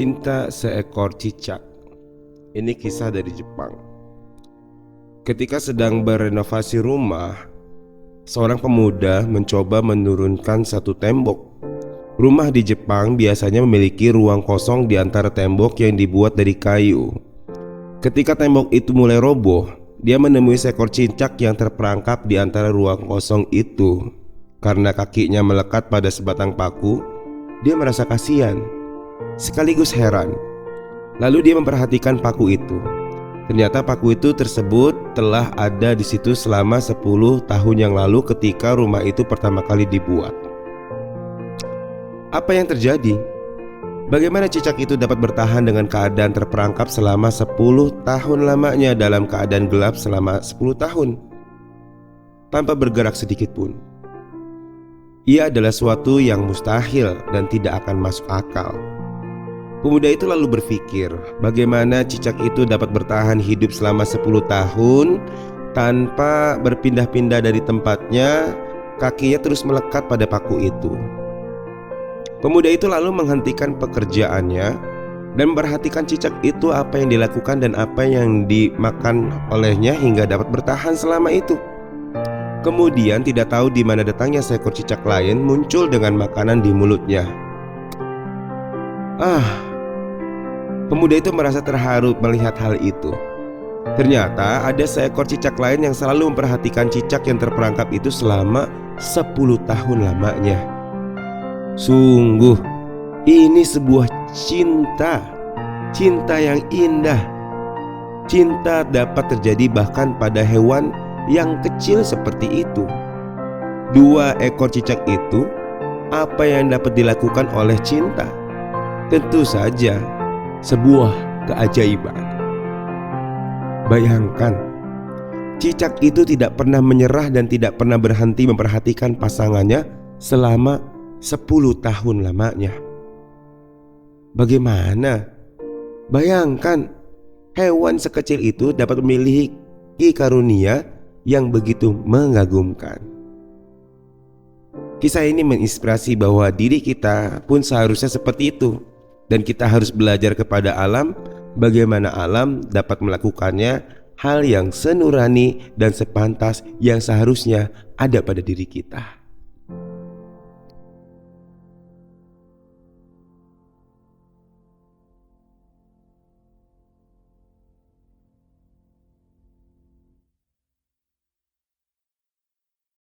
Cinta seekor cicak. Ini kisah dari Jepang. Ketika sedang berenovasi rumah, seorang pemuda mencoba menurunkan satu tembok. Rumah di Jepang biasanya memiliki ruang kosong di antara tembok yang dibuat dari kayu. Ketika tembok itu mulai roboh, dia menemui seekor cicak yang terperangkap di antara ruang kosong itu. Karena kakinya melekat pada sebatang paku, dia merasa kasihan sekaligus heran. Lalu dia memperhatikan paku itu. Ternyata paku itu tersebut telah ada di situ selama 10 tahun yang lalu ketika rumah itu pertama kali dibuat. Apa yang terjadi? Bagaimana cicak itu dapat bertahan dengan keadaan terperangkap selama 10 tahun lamanya dalam keadaan gelap selama 10 tahun tanpa bergerak sedikit pun? Ia adalah suatu yang mustahil dan tidak akan masuk akal. Pemuda itu lalu berpikir, bagaimana cicak itu dapat bertahan hidup selama 10 tahun tanpa berpindah-pindah dari tempatnya, kakinya terus melekat pada paku itu. Pemuda itu lalu menghentikan pekerjaannya dan memperhatikan cicak itu, apa yang dilakukan dan apa yang dimakan olehnya hingga dapat bertahan selama itu. Kemudian tidak tahu di mana datangnya seekor cicak lain muncul dengan makanan di mulutnya. Pemuda itu merasa terharu melihat hal itu. Ternyata ada seekor cicak lain yang selalu memperhatikan cicak yang terperangkap itu selama 10 tahun lamanya. Sungguh, ini sebuah cinta yang indah. Cinta dapat terjadi bahkan pada hewan yang kecil seperti itu. 2 ekor cicak itu, apa yang dapat dilakukan oleh cinta? Tentu saja sebuah keajaiban. Bayangkan, cicak itu tidak pernah menyerah dan tidak pernah berhenti memperhatikan pasangannya selama 10 tahun lamanya. Bagaimana? Bayangkan, hewan sekecil itu dapat memiliki karunia yang begitu mengagumkan. Kisah ini menginspirasi bahwa diri kita pun seharusnya seperti itu. Dan kita harus belajar kepada alam, bagaimana alam dapat melakukannya, hal yang senurani dan sepantas yang seharusnya ada pada diri kita.